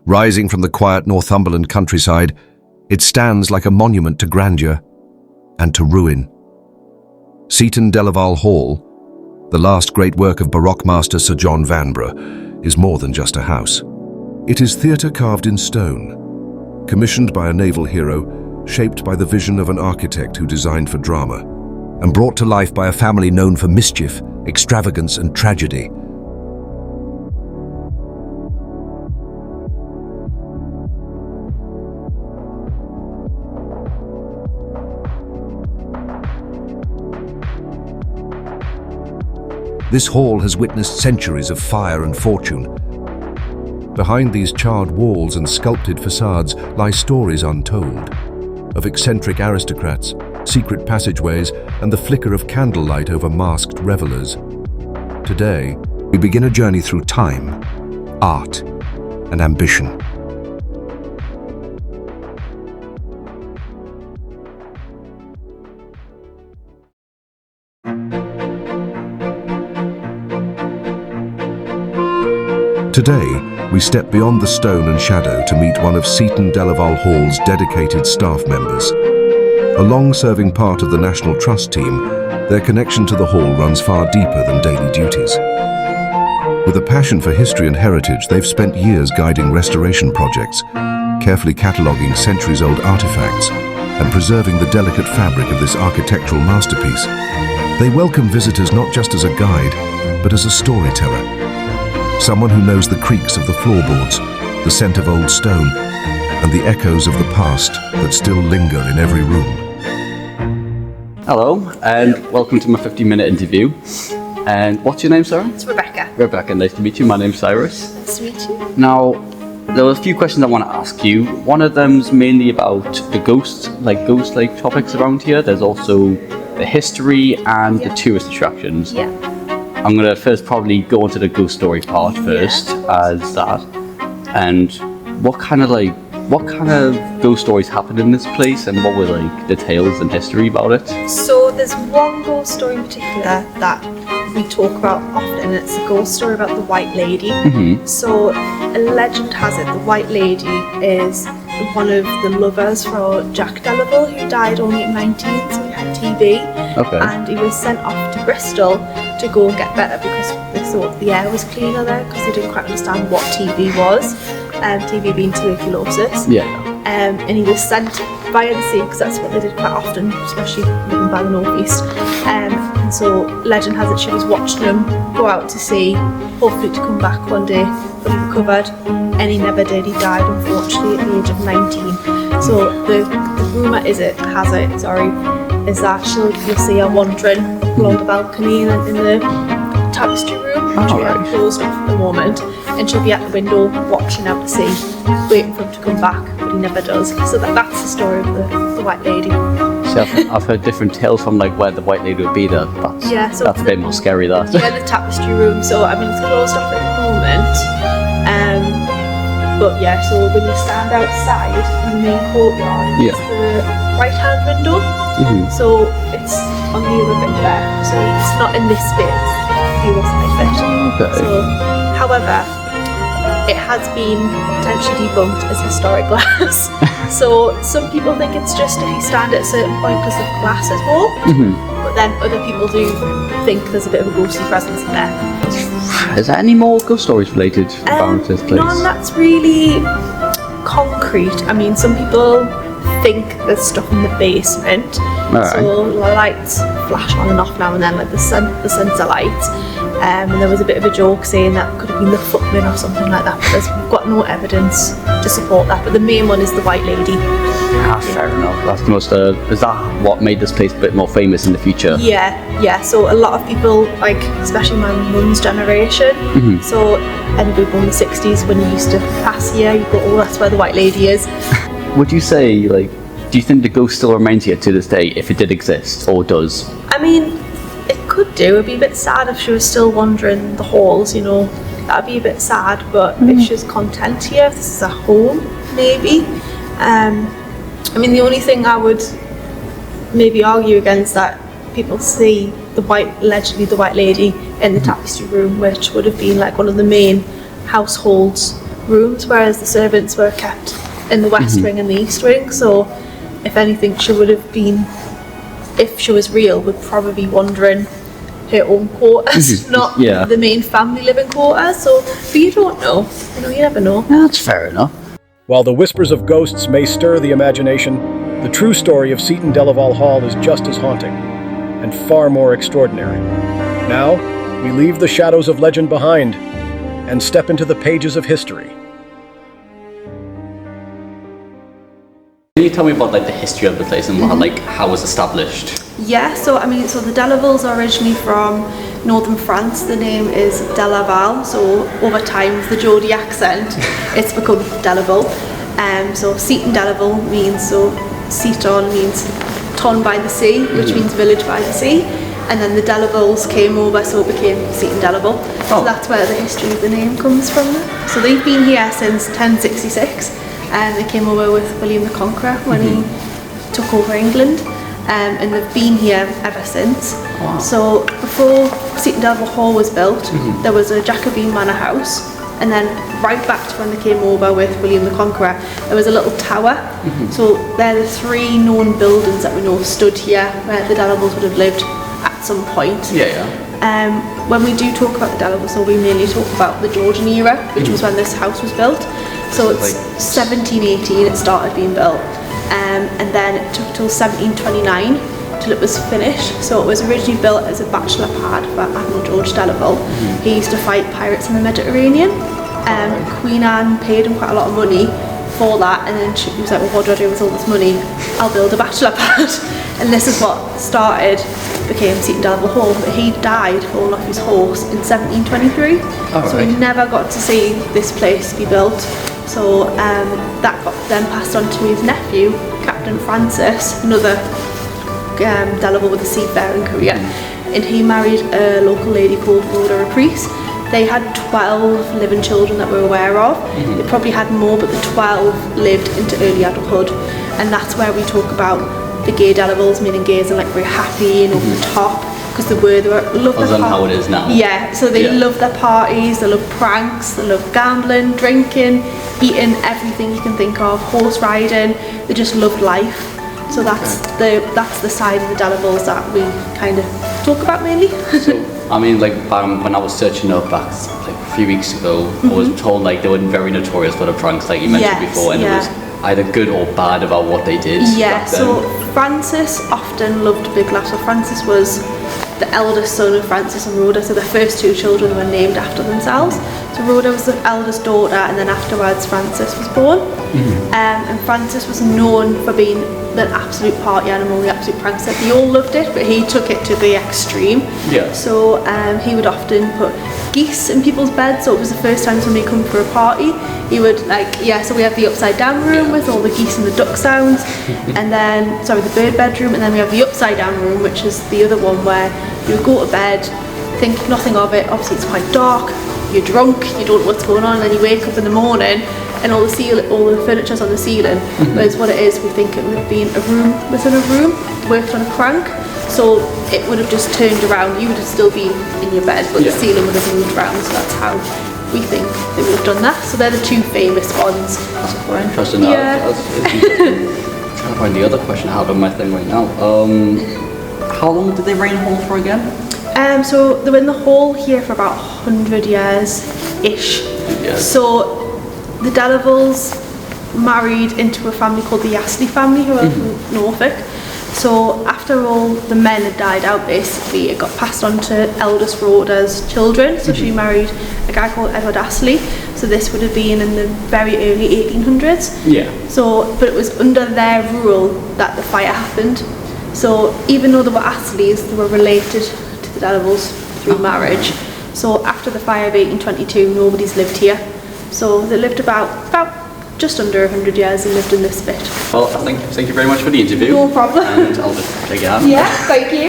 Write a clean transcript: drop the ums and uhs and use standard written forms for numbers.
Rising from the quiet Northumberland countryside, it stands like a monument to grandeur and to ruin. Seaton Delaval Hall, the last great work of Baroque master Sir John Vanbrugh, is more than just a house. It is theatre carved in stone, commissioned by a naval hero, shaped by the vision of an architect who designed for drama, and brought to life by a family known for mischief, extravagance, and tragedy. This hall has witnessed centuries of fire and fortune. Behind these charred walls and sculpted facades lie stories untold, of eccentric aristocrats, secret passageways, and the flicker of candlelight over masked revelers. Today, we begin a journey through time, art, and ambition. Today, we step beyond the stone and shadow to meet one of Seaton Delaval Hall's dedicated staff members. A long-serving part of the National Trust team, their connection to the hall runs far deeper than daily duties. With a passion for history and heritage, they've spent years guiding restoration projects, carefully cataloguing centuries-old artifacts, and preserving the delicate fabric of this architectural masterpiece. They welcome visitors not just as a guide, but as a storyteller. Someone who knows the creaks of the floorboards, the scent of old stone, and the echoes of the past that still linger in every room. Hello, and welcome to my 15-minute interview. And what's your name, sir? It's Rebecca. Rebecca, nice to meet you. My name's Cyrus. Nice to meet you. Now, there were a few questions I want to ask you. One of them's mainly about the ghost-like topics around here. There's also the history and the tourist attractions. Yeah. I'm going to first probably go into the ghost story part first, as that. And what kind of ghost stories happened in this place, and what were the tales and history about it? So there's one ghost story in particular that we talk about often, and it's a ghost story about the White Lady. Mm-hmm. So a legend has it the White Lady is one of the lovers for Jack Delaval, who died only at 19, so he had TB. Okay. And he was sent off to Bristol to go and get better because they thought the air was cleaner there, because they didn't quite understand what TB was, TB being tuberculosis. Yeah. And he was sent via the sea, because that's what they did quite often, especially living by the northeast. And so legend has it she was watching him go out to sea, hopefully to come back one day fully recovered, and he never did. He died unfortunately at the age of 19. So the rumour is that you'll see her wandering along the balcony in the tapestry room, which we have closed off at the moment, and she'll be at the window watching out to sea, waiting for him to come back, but he never does. So that's the story of the White Lady. So I've heard different tales from where the White Lady would be there. That's a bit more scary, that. Yeah, the tapestry room. So it's closed off at the moment. But yeah, so when you stand outside in the main courtyard, it's the right-hand window. Mm-hmm. So it's on the other bit there. So it's not in this bit, it's the other side bit. Okay. So, however, it has been potentially debunked as historic glass. So some people think it's just if you stand at a certain point because the glass is warm. Mm-hmm. But then other people do think there's a bit of a ghostly presence in there. Is there any more ghost stories related about this place? None that's really concrete. Some people think there's stuff in the basement. Right. So the lights flash on and off now and then, like the sensor lights. And there was a bit of a joke saying that could have been the footman or something like that. But we've got no evidence to support that. But the main one is the White Lady. Fair enough. That's the most. Is that what made this place a bit more famous in the future? Yeah. So a lot of people, especially my mum's generation, mm-hmm. so anybody born in the 60s, when you used to pass here, you go, oh, that's where the White Lady is. Would you say, do you think the ghost still remains here to this day, if it did exist, or does? It could do. It'd be a bit sad if she was still wandering the halls, That'd be a bit sad, but if she's content here, if this is a home, maybe. The only thing I would maybe argue against that, people see allegedly the White Lady in the tapestry room, which would have been one of the main households rooms, whereas the servants were kept in the West Wing and the East Wing. So, if anything, she would have been, if she was real, would probably be wandering her own quarters, not Yeah. the main family living quarters. So, but you don't know. You know, you never know. Yeah, that's fair enough. While the whispers of ghosts may stir the imagination, the true story of Seaton Delaval Hall is just as haunting, and far more extraordinary. Now, we leave the shadows of legend behind, and step into the pages of history. Can you tell me about like the history of the place and like how it was established? Yeah, so I mean, so the Delavals are originally from northern France. The name is Delaval, so over time with the Geordie accent, it's become Delaval. So Seaton Delaval means, so Seaton means ton by the sea, which means village by the sea. And then the Delavals came over, so it became Seaton Delaval. So that's where the history of the name comes from. So they've been here since 1066, and they came over with William the Conqueror when he took over England. And they've been here ever since. Wow. So before Seaton Delaval Hall was built, there was a Jacobean manor house, and then right back to when they came over with William the Conqueror, there was a little tower. So they're the three known buildings that we know stood here where the Delavals would have lived at some point. Yeah. When we do talk about the Delavals, so we mainly talk about the Georgian era, which was when this house was built. So it's Like 1718 it started being built. And then it took till 1729 till it was finished. So it was originally built as a bachelor pad for Admiral George Delaval. He used to fight pirates in the Mediterranean. Queen Anne paid him quite a lot of money for that, and then he was like, well, what do I do with all this money? I'll build a bachelor pad. And this is what became Seaton Delaval Hall. But he died falling off his horse in 1723. So we never got to see this place be built. So that got then passed on to his nephew, Captain Francis, another Delaval with a seafaring career, and he married a local lady called Rhoda Reprice. They had 12 living children that we're aware of. They probably had more, but the 12 lived into early adulthood, and that's where we talk about the gay Delavals, meaning gays are like very happy and over the top, because they love Other than how it is now. Yeah, so they love their parties, they love pranks, they love gambling, drinking, eating everything you can think of, horse riding. They just loved life. So that's the side of the Delavals that we kind of talk about mainly. So, I mean, like when I was searching up back like a few weeks ago, I was told like they were very notorious for the pranks, like you mentioned before, and it was either good or bad about what they did. Yeah, so Francis often loved big laughs. So Francis was the eldest son of Francis and Rhoda, so the first two children were named after themselves. So Rhoda was the eldest daughter, and then afterwards Francis was born. And Francis was known for being the absolute party animal, the absolute prankster. They all loved it, but he took it to the extreme. Yeah. So he would often put geese in people's beds. So it was the first time somebody come for a party, he would so we have the upside down room with all the geese and the duck sounds, and then the bird bedroom, and then we have the upside down room, which is the other one where you would go to bed, think nothing of it. Obviously it's quite dark, you're drunk, you don't know what's going on, and then you wake up in the morning and all the furniture's on the ceiling. Whereas what it is, we think it would have been a room within a room, worked on a crank. So it would have just turned around, you would have still been in your bed, but the ceiling would have moved around, so that's how we think they would have done that. So they're the two famous ones. That's quite interesting. Yeah. That's interesting. I'm trying to find the other question I have on my thing right now. How long did they reign Hall for again? So they were in the Hall here for about 100 years-ish. Yes. So the Delavals married into a family called the Astley family, who are from Norfolk. So after all the men had died out, basically, it got passed on to eldest Rhoda's children. So she married a guy called Edward Astley. So this would have been in the very early 1800s. Yeah. So, but it was under their rule that the fire happened. So even though they were Astleys, they were related to the Delavals through marriage. So after the fire of 1822, nobody's lived here. So they lived about just under 100 years and lived in this bit. Well, thank you very much for the interview. No problem. And I'll just take it out. Yeah, thank you.